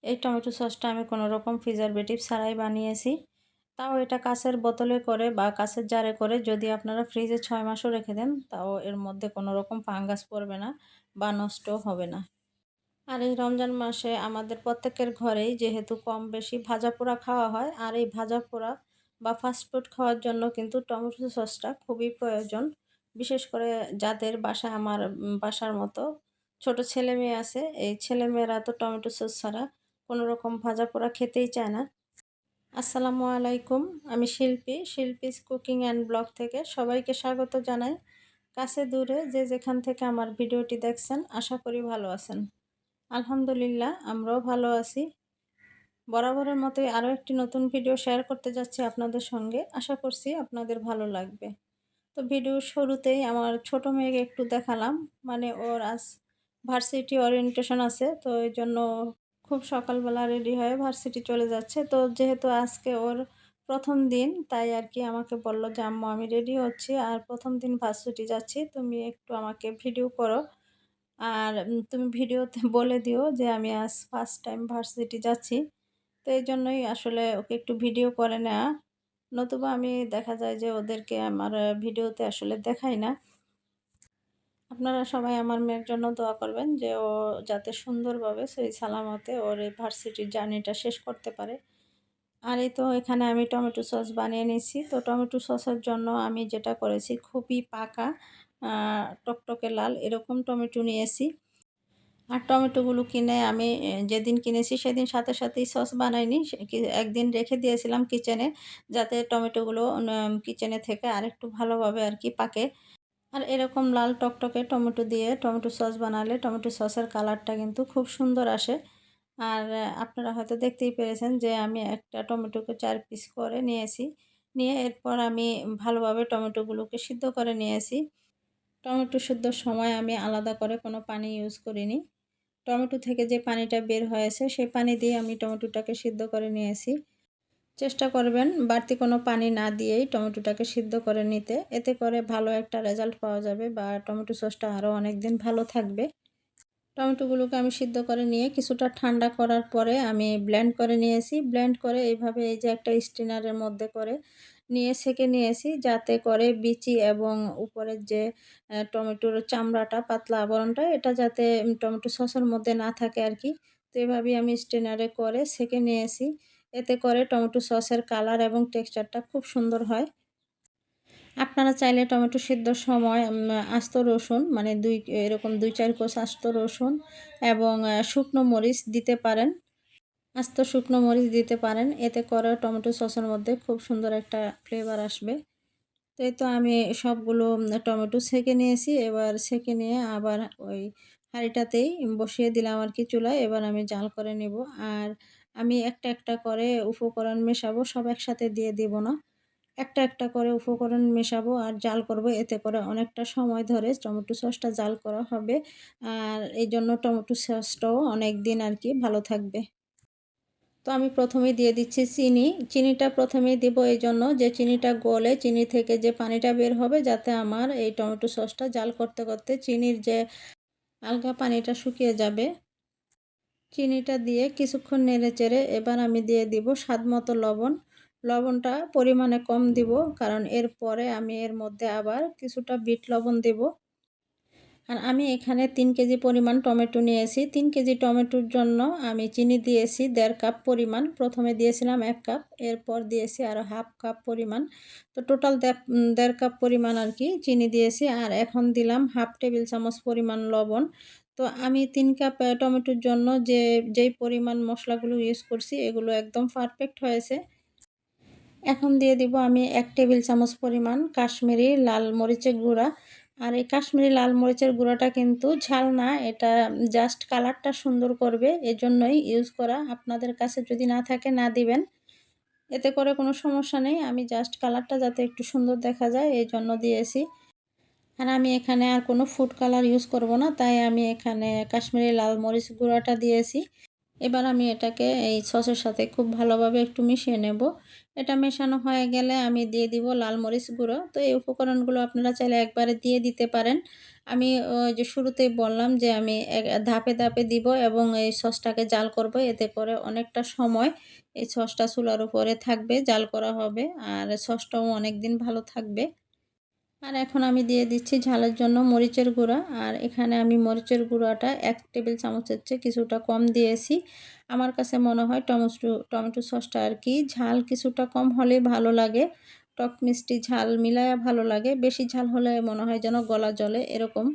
এই টমেটো সসটা আমি কোনো রকম প্রিজারভেটিভ ছাড়াই বানিয়েছি। তাও এটা কাঁচের বোতলে করে বা কাঁচের জারে করে যদি আপনারা ফ্রিজে ৬ মাসও রেখে দেন, তাও এর মধ্যে কোনো রকম ফাঙ্গাস পড়বে না বা নষ্টও হবে না। আর এই রমজান মাসে আমাদের প্রত্যেকের ঘরেই যেহেতু কম বেশি ভাজাপোড়া খাওয়া হয়, আর এই ভাজাপোড়া বা ফাস্টফুড খাওয়ার জন্য কিন্তু টমেটো সসটা খুবই প্রয়োজন। বিশেষ করে যাদের বাসায় আমার বাসার মতো ছোট ছেলেমেয়ে আছে, এই ছেলেমেয়েরা তো টমেটো সস ছাড়া কোনো রকম ভাজাপোড়া খেতেই চায় না। আসসালামু আলাইকুম। আমি শিল্পীস কুকিং অ্যান্ড ব্লগ থেকে সবাইকে স্বাগত জানাই। কাছে দূরে যে যেখান থেকে আমার ভিডিওটি দেখছেন, আশা করি ভালো আছেন। আলহামদুলিল্লাহ, আমরাও ভালো আছি। বরাবরের মতোই আরও একটি নতুন ভিডিও শেয়ার করতে যাচ্ছি আপনাদের সঙ্গে। আশা করছি আপনাদের ভালো লাগবে। তো ভিডিওর শুরুতেই আমার ছোট মেয়েকে একটু দেখালাম। মানে ওর আজ ভার্সিটি ওরিয়েন্টেশন আছে, তো এই জন্য খুব সকালবেলা রেডি হয়ে ভার্সিটি চলে যাচ্ছে। তো যেহেতু আজকে ওর প্রথম দিন, তাই আর কি আমাকে বলল যে আম্মু আমি রেডি হচ্ছি আর প্রথম দিন ভার্সিটি যাচ্ছি, তুমি একটু আমাকে ভিডিও করো। আর তুমি ভিডিওতে বলে দিও যে আমি আজ ফার্স্ট টাইম ভার্সিটি যাচ্ছি। তো এই জন্যই আসলে ওকে একটু ভিডিও করে নেওয়া। নতুবা আমি দেখা যায় যে ওদেরকে আমার ভিডিওতে আসলে দেখাই না। আপনারা সবাই আমার মেয়ের জন্য দোয়া করবেন যে ও যাতে সুন্দরভাবে সহি সালামতে ওর এই ভার্সিটির জার্নিটা শেষ করতে পারে। আর এই তো এখানে আমি টমেটো সস বানিয়ে নিয়েছি। তো টমেটো সসের জন্য আমি যেটা করেছি, খুবই পাকা টকটকে লাল এরকম টমেটো নিয়েছি। আর টমেটোগুলো কিনে আমি যেদিন কিনেছি সেদিন সাথে সাথেই সস বানাইনি। একদিন রেখে দিয়েছিলাম কিচেনে, যাতে টমেটোগুলো কিচেনে থেকে আরেকটু ভালোভাবে আর কি পাকে। আর এরকম লাল টকটকে টমেটো দিয়ে টমেটো সস বানালে টমেটো সসের কালারটা কিন্তু খুব সুন্দর আসে। আর আপনারা হয়তো দেখতেই পেরেছেন যে আমি একটা টমেটোকে ৪ পিস করে নিয়েছি। নিয়ে এরপর আমি ভালোভাবে টমেটোগুলোকে সিদ্ধ করে নিয়েছি। টমেটো সিদ্ধর সময় আমি আলাদা করে কোনো পানি ইউজ করিনি। টমেটো থেকে যে পানিটা বের হয়েছে সেই পানি দিয়ে আমি টমেটোটাকে সিদ্ধ করে নিয়েছি। চেষ্টা করবেন বাড়তি কোনো পানি না দিয়েই টমেটোটাকে সিদ্ধ করে নিতে। এতে করে ভালো একটা রেজাল্ট পাওয়া যাবে বা টমেটো সসটা আরও অনেক দিন ভালো থাকবে। টমেটোগুলোকে আমি সিদ্ধ করে নিয়ে কিছুটা ঠান্ডা করার পরে আমি ব্লেন্ড করে নিয়েছি। ব্লেন্ড করে এইভাবে এই যে একটা স্ট্রেনারের মধ্যে করে নিয়ে ছেঁকে নিয়েছি, যাতে করে বিচি এবং উপরের যে টমেটোর চামড়াটা, পাতলা আবরণটা, এটা যাতে টমেটো সসের মধ্যে না থাকে আর কি। তো এভাবেই আমি স্ট্রেনারে করে ছেঁকে নিয়েছি। এতে করে টমেটো সসের কালার এবং টেক্সচারটা খুব সুন্দর হয়। আপনারা চাইলে টমেটো সিদ্ধর সময় আস্ত রসুন মানে এরকম ২-৪ কোষ আস্ত রসুন এবং শুকনো মরিচ দিতে পারেন। আস্ত শুকনো মরিচ দিতে পারেন। এতে করে টমেটো সসের মধ্যে খুব সুন্দর একটা ফ্লেভার আসবে। তো এই তো আমি সবগুলো টমেটো ছেঁকে নিয়েছি। এবার ছেঁকে নিয়ে আবার ওই হাঁড়িটাতেই বসিয়ে দিলাম আর কি চুলায়। এবার আমি জাল করে নেব। আর আমি একটা একটা করে উপকরণ মেশাবো, সব একসাথে দিয়ে দেব না। একটা একটা করে উপকরণ মেশাবো আর জাল করব। এতে করে অনেকটা সময় ধরে টমেটো সসটা জাল করা হবে। আর এইজন্য টমেটো সসটাও অনেকদিন আর কি ভালো থাকবে। তো আমি প্রথমেই দিয়ে দিচ্ছি চিনি। চিনিটা প্রথমেই দেব এইজন্য যে চিনিটা গলে চিনি থেকে যে পানিটা বের হবে, যাতে আমার এই টমেটো সসটা জাল করতে করতে চিনির যে আলগা পানিটা শুকিয়ে যাবে। চিনিটা দিয়ে কিছুক্ষণ নেড়েচেড়ে এবার আমি দিয়ে দিব স্বাদমতো লবণ। লবণটা পরিমাণে কম দিব, কারণ এরপরে আমি এর মধ্যে আবার কিছুটা বিট লবণ দেব। আর আমি এখানে ৩ কেজি পরিমাণ টমেটো নিয়েছি। ৩ কেজি টমেটোর জন্য আমি চিনি দিয়েছি ১.৫ কাপ পরিমাণ। প্রথমে দিয়েছিলাম ১ কাপ, এরপর দিয়েছি আরও হাফ কাপ পরিমাণ। তো টোটাল ১.৫ কাপ পরিমাণ আর কি চিনি দিয়েছি। আর এখন দিলাম হাফ টেবিল চামচ পরিমাণ লবণ। তো আমি ৩ কাপ টমেটোর জন্য যেই পরিমাণ মশলাগুলো ইউজ করছি, এগুলো একদম পারফেক্ট হয়েছে। এখন দিয়ে দিব আমি ১ টেবিল চামচ পরিমাণ কাশ্মীরি লাল মরিচের গুঁড়া। আর এই কাশ্মীরি লাল মরিচের গুঁড়াটা কিন্তু ঝাল না, এটা জাস্ট কালারটা সুন্দর করবে, এজন্যই ইউজ করা। আপনাদের কাছে যদি না থাকে না দিবেন, এতে করে কোনো সমস্যা নেই। আমি জাস্ট কালারটা যাতে একটু সুন্দর দেখা যায় এই জন্য দিয়েছি। আর আমি এখানে আর কোনো ফুড কালার ইউজ করব না, তাই আমি এখানে কাশ্মীরি লাল মরিচ গুঁড়াটা দিয়েছি। এবার আমি এটাকে এই সসের সাথে খুব ভালোভাবে একটু মিশিয়ে নেব। এটা মেশানো হয়ে গেলে আমি দিয়ে দিব লাল মরিচ গুঁড়ো। তো এই উপকরণগুলো আপনারা চাইলে একবারে দিয়ে দিতে পারেন। আমি ওই যে শুরুতেই বললাম যে আমি ধাপে, ধাপে দিব এবং এই সসটাকে জাল করব। এতে করে অনেকটা সময় এই সসটা চুলার উপরে থাকবে, জাল করা হবে। আর সসটাও অনেকদিন ভালো থাকবে। আর এখন আমি দিয়ে দিচ্ছি ঝালের জন্য মরিচের গুঁড়া। আর এখানে আমি মরিচের গুঁড়াটা 1 টেবিল চামচের চেয়ে কিছুটা কম দিয়েছি। আমার কাছে মনে হয় টমেটো সসটা আর কি ঝাল কিছুটা কম হলেই ভালো লাগে। টক মিষ্টি ঝাল মিলায়া ভালো লাগে। বেশি ঝাল হলে মনে হয় যেন গলা জ্বলে এরকম।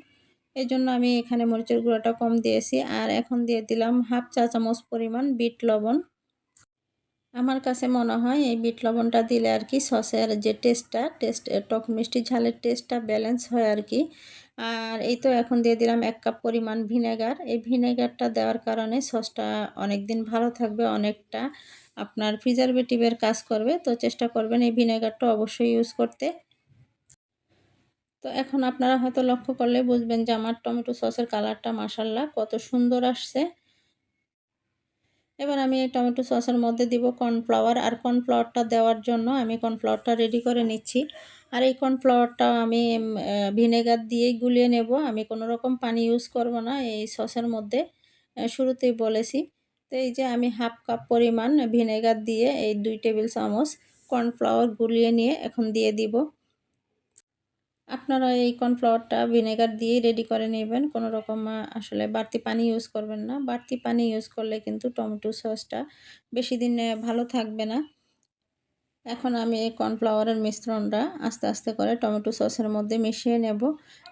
এজন্য আমি এখানে মরিচের গুঁড়াটা কম দিয়েছি। আর এখন দিয়ে দিলাম 1/2 চা চামচ পরিমাণ বিট লবণ। আমার কাছে মনে হয় এই বিট লবণটা দিলে আর কি সসের যে টক মিষ্টি ঝালের টেস্টটা ব্যালেন্স হয় আর কি। আর এই তো এখন দিয়ে দিলাম 1 কাপ পরিমাণ ভিনেগার। এই ভিনেগারটা দেওয়ার কারণে সসটা অনেক দিন ভালো থাকবে, অনেকটা আপনার প্রিজারভেটিভের কাজ করবে। তো চেষ্টা করবেন এই ভিনেগারটা অবশ্যই ইউজ করতে। তো এখন আপনারা হয়তো লক্ষ্য করলে বুঝবেন যে আমার টমেটো সসের কালারটা মাশাআল্লাহ কত সুন্দর আসছে। এবার আমি এই টমেটো সসের মধ্যে দিব কর্নফ্লাওয়ার। আর কর্নফ্লাওয়ারটা দেওয়ার জন্য আমি কর্নফ্লাওয়ারটা রেডি করে নিচ্ছি। আর এই কর্নফ্লাওয়ারটা আমি ভিনেগার দিয়েই গুলিয়ে নেব। আমি কোনো রকম পানি ইউজ করব না এই সসের মধ্যে। শুরুতেই বলেছি। তো এই যে আমি 1/2 কাপ পরিমাণ ভিনেগার দিয়ে এই 2 টেবিল চামচ কর্নফ্লাওয়ার গুলিয়ে নিয়ে এখন দিয়ে দিব। আপনারা এই কর্নফ্লাওয়ারটা ভিনেগার দিয়েই রেডি করে নেবেন। কোনো রকম আসলে বাড়তি পানি ইউজ করবেন না। বাড়তি পানি ইউজ করলে কিন্তু টমেটো সসটা বেশিদিন ভালো থাকবে না। এখন আমি এই কর্নফ্লাওয়ারের মিশ্রণটা আস্তে, আস্তে করে টমেটো সসের মধ্যে মিশিয়ে নেব।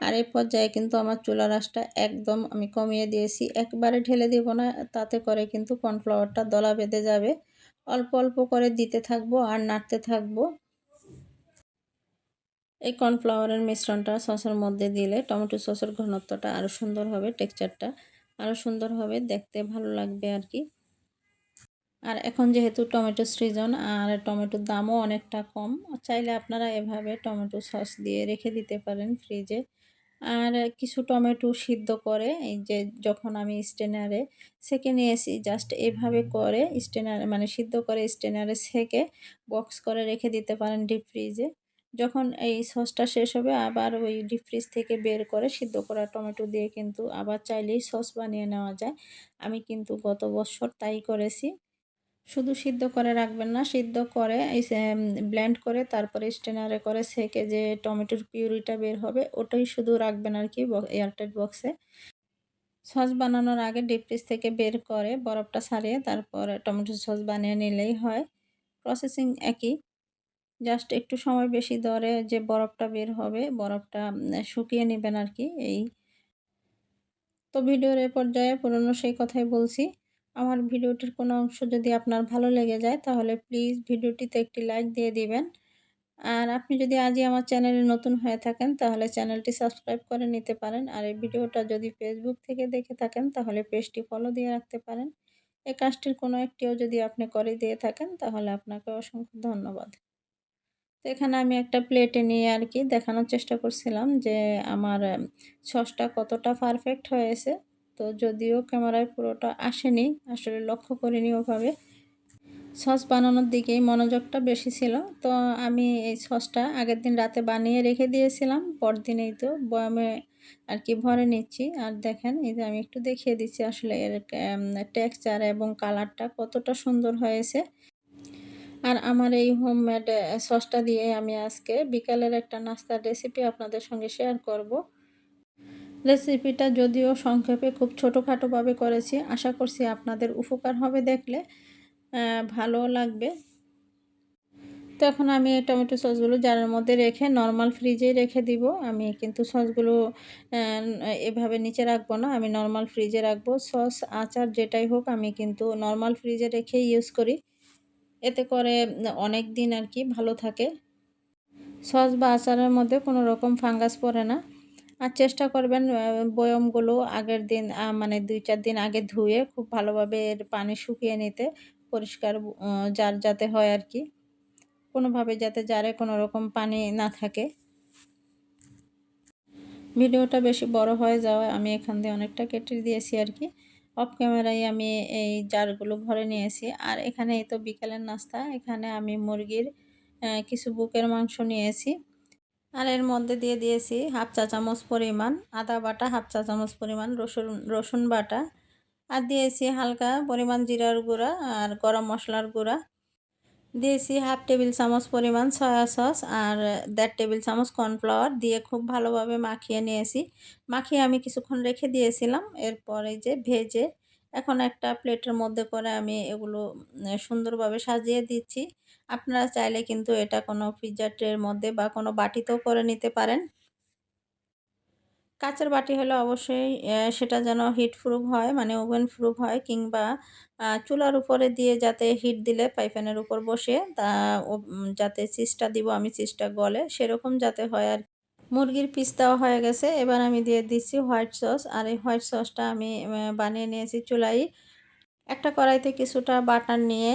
আর এই পর্যায়ে কিন্তু আমার চুলার আঁচটা একদম আমি কমিয়ে দিয়েছি। একবারে ঢেলে দেব না, তাতে করে কিন্তু কর্নফ্লাওয়ারটা দলা বেঁধে যাবে। অল্প, অল্প করে দিতে থাকবো আর নাড়তে থাকবো। এই কর্নফ্লাওয়ারের মিশ্রণটা সসের মধ্যে দিলে টমেটো সসের ঘনত্বটা আরও সুন্দর হবে, টেক্সচারটা আরও সুন্দর হবে, দেখতে ভালো লাগবে আর কি। আর এখন যেহেতু টমেটো সিজন আর টমেটোর দামও অনেকটা কম, চাইলে আপনারা এভাবে টমেটো সস দিয়ে রেখে দিতে পারেন ফ্রিজে। আর কিছু টমেটো সিদ্ধ করে এই যে যখন আমি স্টেনারে সেঁকে নিয়েছি, জাস্ট এভাবে করে স্টেনারে মানে সিদ্ধ করে স্টেনারে সেঁকে বক্স করে রেখে দিতে পারেন ডিপ ফ্রিজে। যখন এই সসটা শেষ হবে আবার ওই ডিপ ফ্রিজ থেকে বের করে সিদ্ধ করা টমেটো দিয়ে কিন্তু আবার চাইলেই সস বানিয়ে নেওয়া যায়। আমি কিন্তু গত বছর তাই করেছি। শুধু সিদ্ধ করে রাখবেন না, সিদ্ধ করে এই ব্লেন্ড করে তারপরে স্টেনারে করে সেঁকে যে টমেটোর পিউরিটা বের হবে ওটাই শুধু রাখবেন আর কি এয়ারটাইট বক্সে। সস বানানোর আগে ডিপ ফ্রিজ থেকে বের করে বরফটা ছাড়িয়ে তারপর টমেটো সস বানিয়ে নিলেই হয়। প্রসেসিং একই, জাস্ট একটু সময় বেশি ধরে যে বরফটা বের হবে, বরফটা শুকিয়ে নেবেন আর কি এই। তো ভিডিওর এ পর্যায়ে পুরনো সেই কথাই বলছি। আমার ভিডিওটির কোনো অংশ যদি আপনার ভালো লেগে যায় তাহলে প্লিজ ভিডিওটিতে একটি লাইক দিয়ে দিবেন। আর আপনি যদি আজই আমার চ্যানেলে নতুন হয়ে থাকেন তাহলে চ্যানেলটি সাবস্ক্রাইব করে নিতে পারেন। আর এই ভিডিওটা যদি ফেসবুক থেকে দেখে থাকেন তাহলে পেজটি ফলো দিয়ে রাখতে পারেন। এই কাজটির কোনো একটিও যদি আপনি করে দিয়ে থাকেন তাহলে আপনাকে অসংখ্য ধন্যবাদ। তো এখানে আমি একটা প্লেটে নিয়ে আর কি দেখানোর চেষ্টা করছিলাম যে আমার সসটা কতটা পারফেক্ট হয়েছে। তো যদিও ক্যামেরায় পুরোটা আসেনি, আসলে লক্ষ্য করিনি ওভাবে। সস বানানোর দিকেই মনোযোগটা বেশি ছিল। তো আমি এই সসটা আগের দিন রাতে বানিয়ে রেখে দিয়েছিলাম। পরদিনেই তো বয়ামে আর কি ভরে নিচ্ছি। আর দেখেন এই যে আমি একটু দেখিয়ে দিচ্ছি আসলে এর টেক্সচার এবং কালারটা কতটা সুন্দর হয়েছে। আর আমার এই হোমমেড সসটা দিয়ে আমি আজকে বিকালের একটা নাস্তার রেসিপি আপনাদের সঙ্গে শেয়ার করব। রেসিপিটা যদিও সংক্ষেপে খুব ছোটোখাটোভাবে করেছি, আশা করছি আপনাদের উপকার হবে দেখলে, ভালোও লাগবে। তো এখন আমি এই টমেটো সসগুলো জারের মধ্যে রেখে নর্মাল ফ্রিজেই রেখে দিব। আমি কিন্তু সসগুলো এভাবে নিচে রাখবো না, আমি নর্মাল ফ্রিজে রাখবো। সস আচার যেটাই হোক আমি কিন্তু নর্মাল ফ্রিজে রেখেই ইউজ করি। এতে করে অনেক দিন আর কি ভালো থাকে। সস বা আচারের মধ্যে কোনো রকম ফাঙ্গাস পড়ে না। আর চেষ্টা করবেন বয়মগুলো আগের দিন মানে 2-4 দিন আগে ধুয়ে খুব ভালোভাবে এর পানি শুকিয়ে নিতে, পরিষ্কার জার যাতে হয় আর কি। কোনোভাবে যাতে জারে কোনো রকম পানি না থাকে। ভিডিওটা বেশি বড় হয়ে যাওয়ায় আমি এখান দিয়ে অনেকটা কেটে দিয়েছি আর কি। অফ ক্যামেরায় আমি এই জারগুলো ভরে নিয়েছি। আর এখানে এই তো বিকেলের নাস্তা। এখানে আমি মুরগির কিছু বুকের মাংস নিয়েছি। আর এর মধ্যে দিয়ে দিয়েছি হাফ চা চামচ পরিমাণ আদা বাটা, হাফ চা চামচ পরিমাণ রসুন বাটা, আর দিয়েছি হালকা পরিমাণ জিরার গুঁড়া আর গরম মশলার গুঁড়া। দিয়েছি হাফ টেবিল চামচ পরিমাণ সয়া সস আর 1.5 টেবিল চামচ কর্নফ্লাওয়ার দিয়ে খুব ভালোভাবে মাখিয়ে নিয়েছি। মাখিয়ে আমি কিছুক্ষণ রেখে দিয়েছিলাম। এরপর এই যে ভেজে এখন একটা প্লেটের মধ্যে করে আমি এগুলো সুন্দরভাবে সাজিয়ে দিচ্ছি। আপনারা চাইলে কিন্তু এটা কোনো পিজ্জা ট্রের মধ্যে বা কোনো বাটিতেও করে নিতে পারেন। কাঁচের বাটি হলে অবশ্যই সেটা যেন হিট প্রুফ হয়, মানে ওভেন প্রুফ হয়, কিংবা চুলার উপরে দিয়ে যাতে হিট দিলে ফ্রাই প্যানের উপর বসে যাতে চিজটা দিব আমি চিজটা গলে সেরকম যাতে হয় আর মুরগির পিস দেওয়া হয়ে গেছে। এবার আমি দিয়ে দিচ্ছি হোয়াইট সস। আর এই হোয়াইট সসটা আমি বানিয়ে নিয়েছি চুলায়। একটা কড়াইতে কিছুটা বাটার নিয়ে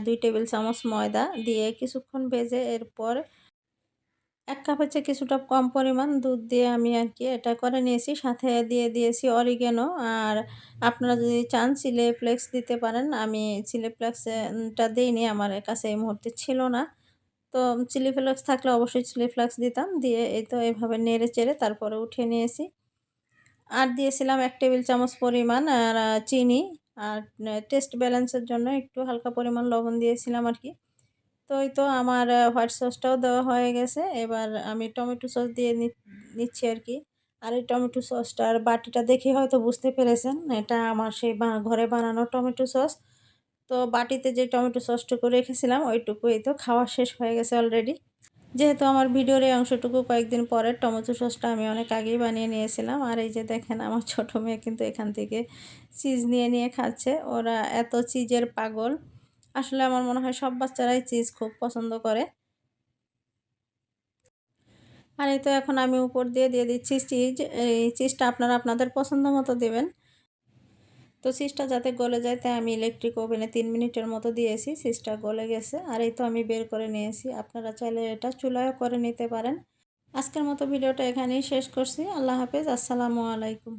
2 টেবিল চামচ ময়দা দিয়ে কিছুক্ষণ ভেজে এরপর 1 কাপের চেয়ে কিছুটা কম পরিমাণ দুধ দিয়ে আমি আরকি এটা করে নিয়েছি। সাথে দিয়ে দিয়েছি অরিগ্যানো। আর আপনারা যদি চান চিলি ফ্লেক্স দিতে পারেন। আমি চিলি ফ্লেক্স টা দেইনি, আমার কাছে এই মুহূর্তে ছিল না। তো চিলি ফ্লেক্স থাকলে অবশ্যই চিলি ফ্লেক্স দিতাম। দিয়ে এই তো এভাবে নেড়ে চেড়ে তারপরে উঠিয়ে নিয়েছি। আর দিয়েছিলাম 1 টেবিল চামচ পরিমাণ আর চিনি। আর টেস্ট ব্যালেন্সের জন্য একটু হালকা পরিমাণ লবণ দিয়েছিলাম আরকি। তো এই তো আমার হোয়াইট সসটাও দেওয়া হয়ে গেছে। এবার আমি টমেটো সস দিয়ে নিচ্ছি আরকি। আর এই টমেটো সসটার বাটিটা দেখে হয়তো বুঝতে পেরেছেন। এটা আমার সেই ঘরে বানানো টমেটো সস। তো বাটিতে যে টমেটো সসটুকু রেখেছিলাম ওইটুকু এই তো খাওয়া শেষ হয়ে গেছে অলরেডি। যেহেতু আমার ভিডিওর এই অংশটুকু কয়েকদিন পরের, টমেটো সসটা আমি অনেক আগেই বানিয়ে নিয়েছিলাম। আর এই যে দেখেন আমার ছোট মেয়ে কিন্তু এখান থেকে চিজ নিয়ে খাচ্ছে। ওরা এত চিজের পাগল। আসলে আমার মনে হয় সব বাচ্চারাই চিজ খুব পছন্দ করে। আর এই তো এখন আমি উপর দিয়ে দিচ্ছি চিজ। এই চিজটা আপনারা আপনাদের পছন্দ মতো দেবেন। তো চিজটা যাতে গলে যায় তাই আমি ইলেকট্রিক ওভেনে 3 মিনিটের মতো দিয়েছি। চিজটা গলে গেছে। আর এই তো আমি বের করে নিয়েছি। আপনারা চাইলে এটা চুলায়ও করে নিতে পারেন। আজকের মতো ভিডিওটা এখানেই শেষ করছি। আল্লাহ হাফেজ। আসসালামু আলাইকুম।